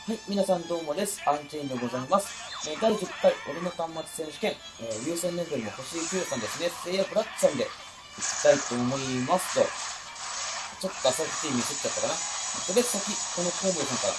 はい、皆さんどうもです。アンチェインでございます。第10回俺の端末選手権、優先レベルも星13ですね、聖夜ブラックさんでいきたいと思いますと、ちょっと朝日ミスっちゃったかな。とりあえず先、このコウモリさんから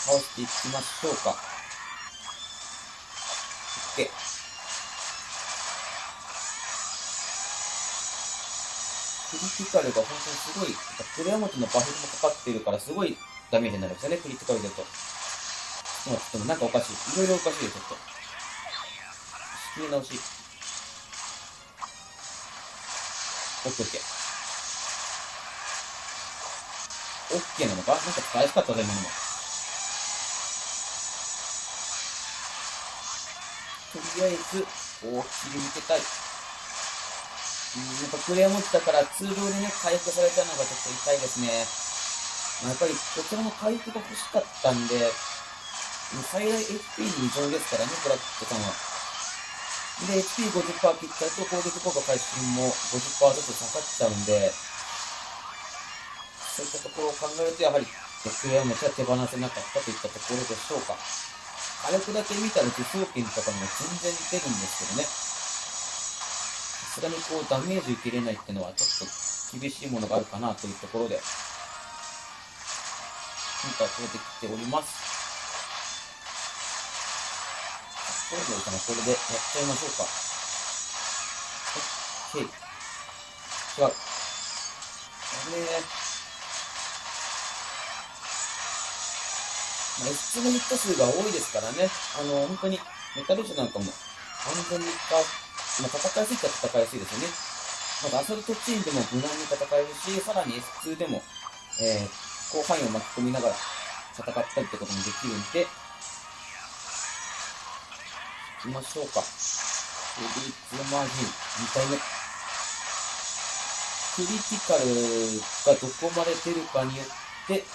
倒していきましょうか。OK。クリティカルが本当にすごい、プレアモチのバフもかかっているからすごいダメージになるんですよね、クリティカルだと。ちょっとなんかおかしい。いろいろおかしいよ、ちょっと。仕切り直し。オッケーオッケー。オッケーなのかなんか怪しかったぜ、今のも。とりあえず、切り抜けたい。やっぱクレア持ちだから通常でね、回復されたのがちょっと痛いですね。やっぱりこちらも回復が欲しかったんで、最大 HP に依存ですからね、ブラックさんは。で、HP50% 切っちゃうと攻撃効果回復も 50% ずつ下がっちゃうんで、そういったところを考えると、やはりクレア持ちは手放せなかったといったところでしょうか。火力だけ見たら自走剣とかも全然出るんですけどね。さすがにこうダメージ受けれないっていうのはちょっと厳しいものがあるかなというところで、今回は取れてきております。これでいいかな、これでやっちゃいましょうか。OK。違う。S2 のヒット数が多いですからね。本当にメタルジュなんかも完全に戦いやすいっちゃ戦いやすいですよね。アサルトチームでも無難に戦えるし、さらに S2 でも、広範囲を巻き込みながら戦ったりってこともできるんで、いきましょうか。エリーツマジン、2回目。クリティカルがどこまで出るかによって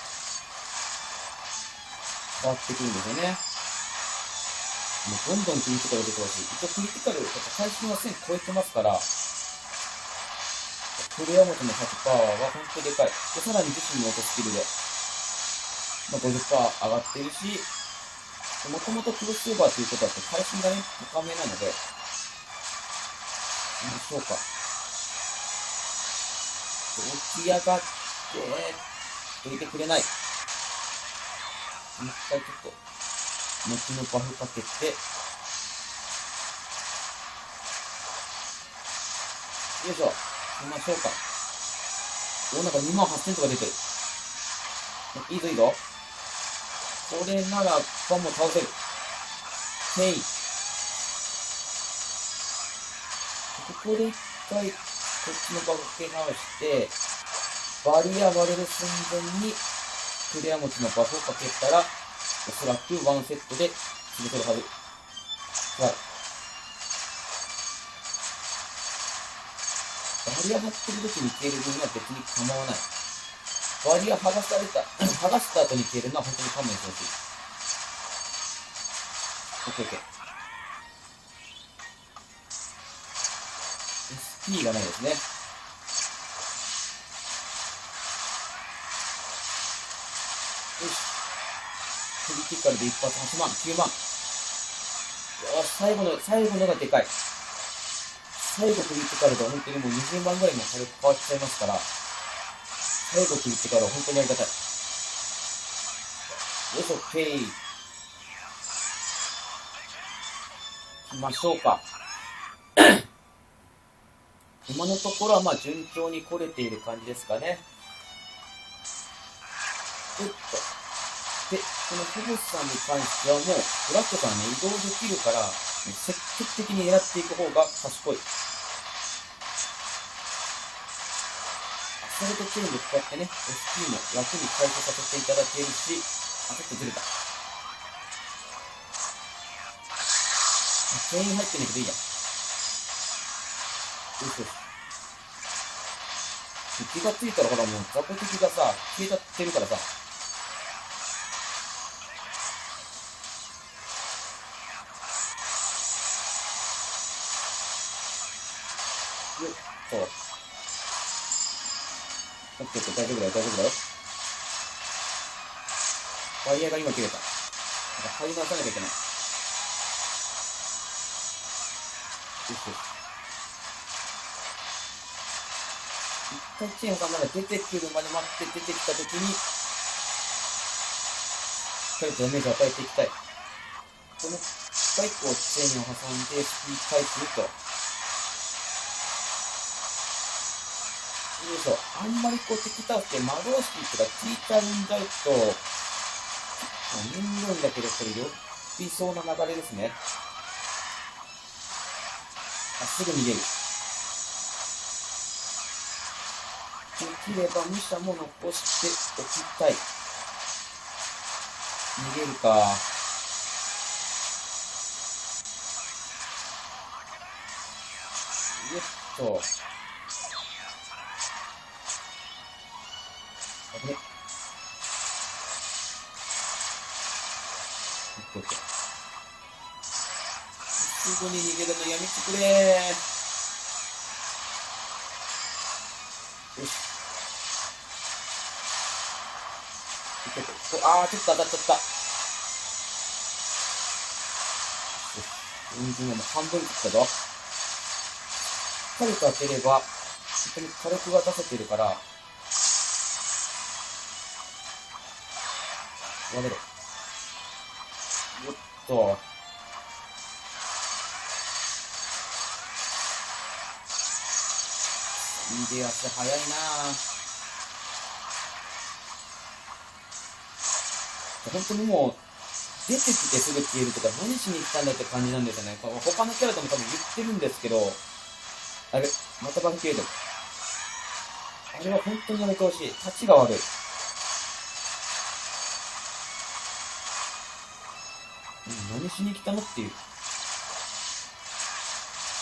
変わってくるんですよね。もうどんどんクリティカル出てほしい。一応クリティカル、回収は1000超えてますから、クレアモチの 100% は本当にでかい。で、さらに自身のオートスキルで、50% 上がっているし、もともとクロスオーバーということだと回収がね、高めなので、行きましょうか。起き上がって、どいてくれない。もう一回ちょっと、後のバフかけて、よいしょ、行きましょうか。なんか28,000とか出てる。いいぞいいぞ。これなら、バンも倒せる。へい。ここで一回、こっちのバフかけ直して、バリア割れる寸前に、クレア持ちのバフをかけたら、おそらくワンセットで潰せるはず。はい。バリア張ってる時に消える分には別に構わない。バリア剥がした後に消えるのは本当に勘弁してほしい。OK。SP がないですね。よし。クリティカルで一発8万、9万。よし、最後のがでかい。最後クリティカルで本当にもう20万ぐらいも火力変わっちゃいますから、最後クリティカルは本当にありがたい。よし、OK。行きましょうか。今のところはまあ順調に来れている感じですかね。で、このフブスさんに関してはもう、ブラックさんね、移動できるから、積極的に狙っていく方が賢い。アサルトチェーンで使ってね、SP も楽に回復させていただけるし、ちょっとずれた。全員入ってないけどいいや。よしよし。気がついたらほらもうザコ敵がさ、消えちゃってるからさ。よっと。オッケー、大丈夫だよ、大丈夫だよ。ワイヤーが今切れた。張り直さなきゃいけない。よしよし。一回チェーンさんまで出てくるまで待って出てきたときに、しっかりとダメージを与えていきたい。このバイクをチェーンを挟んでスピード回すると。よいしょ。あんまりこう敵倒して魔導式とかチーターにんじゃうと、面倒いんだけど、これよっぴそうな流れですね。あ、すぐ逃げる。できれば武者も残しておきたい。逃げるか。よっと。あれ？すぐに逃げるのやめてくれー。よし。あー、ちょっと当たっちゃった。人参がもう半分切ったぞ。しっかりと当てれば、本当に火力が出せてるから、やめろ。よっと。逃げ足早いなぁ。本当にもう、出てきてすぐ消えるとか、何しに来たんだって感じなんですよね。他のキャラとも多分言ってるんですけど、あれ、またバフ消えてる。あれは本当にやめてほしい。立ちが悪い。何しに来たのっていう。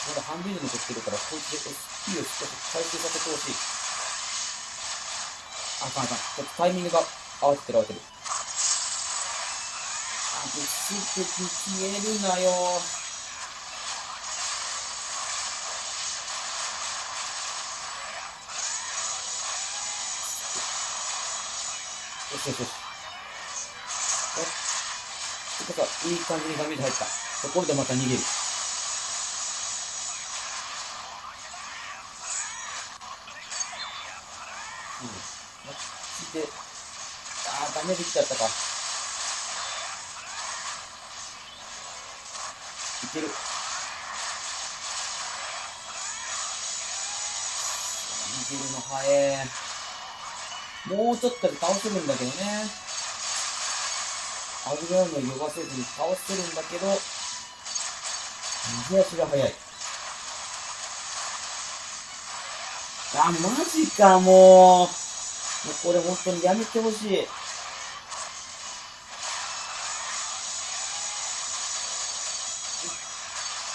まだ半分以上残ってるから、こいつで SP を少し回収させてほしい。あかんあかん。ちょっとタイミングが合わせてる。すぐに消えるなよ。よしよしよし。ってことは、いい感じにダメージ入った。ところでまた逃げる。マジで、ダメージきちゃったか。いける。逃げるの早え。もうちょっとで倒せるんだけどね。アグラウンドを呼ばせずに倒せるんだけど、逃げ足が速い。マジか、もうこれ本当にやめてほしい。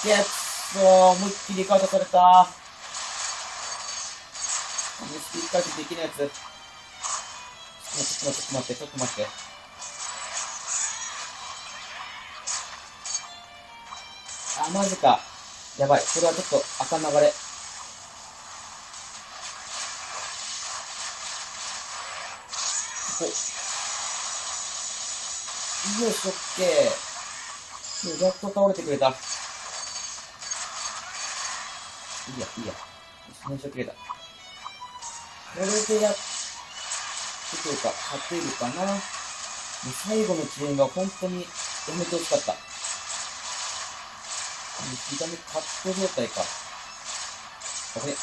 くそー、思いっきりカウトされた。スピーカージできないやつ。ちょっと待って。マジか。やばい。これはちょっと赤流れ。よし、オッケー。やっと倒れてくれた。いいや。燃焼切れた。これでやってくるか、勝てるかな。最後の遅延が本当にやめてほしかった。見た目カット状態か。これで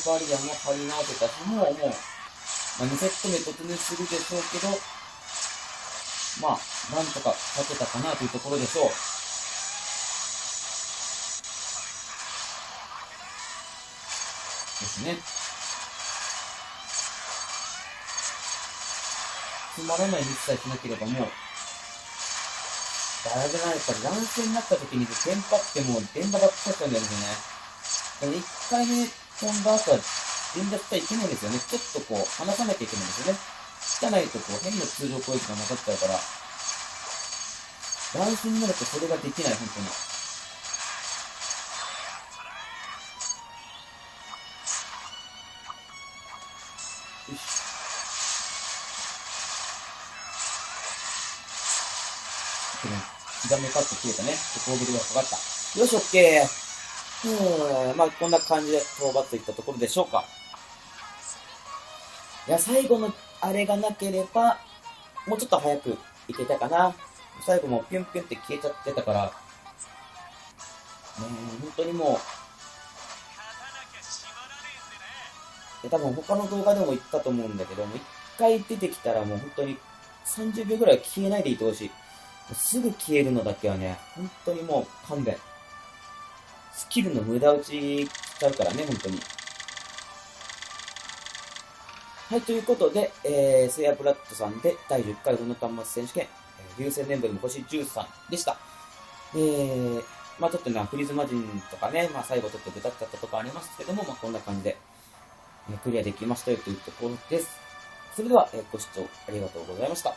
バリアも張り直せたし、もう、2セット目突入するでしょうけど、なんとか勝てたかなというところでしょう。ですね。つまらないミスさえしなければもう、やっぱり乱戦になった時にテンパってもう連打ばっかりしちゃうんだよね。1回目飛んだ後は連打しちゃいけないんですよね。ちょっとこう離さなきゃいけないんですよね。じゃないとこう変な通常攻撃が混ざっちゃうから、乱戦になるとそれができない、本当に。よし。ダメカット切れたね。攻撃がかかった。よし、オッケー。まあ、こんな感じで討伐といったところでしょうか。いや、最後のあれがなければ、もうちょっと早くいけたかな。最後もピュンピュンって消えちゃってたから、本当にもう、多分他の動画でも言ったと思うんだけども、一回出てきたらもう本当に30秒ぐらい消えないでいてほしい。すぐ消えるのだけはね、本当にもう勘弁。スキルの無駄打ちしちゃうからね、本当に。はい、ということで、セイヤブラッドさんで第10回ロノ端末選手権、流星年部でも星13でした。まあちょっとね、フリーズマジンとかね、まあ最後ちょっと出たっちゃったとこありますけども、まあこんな感じで、クリアできましたよというところです。それでは、ご視聴ありがとうございました。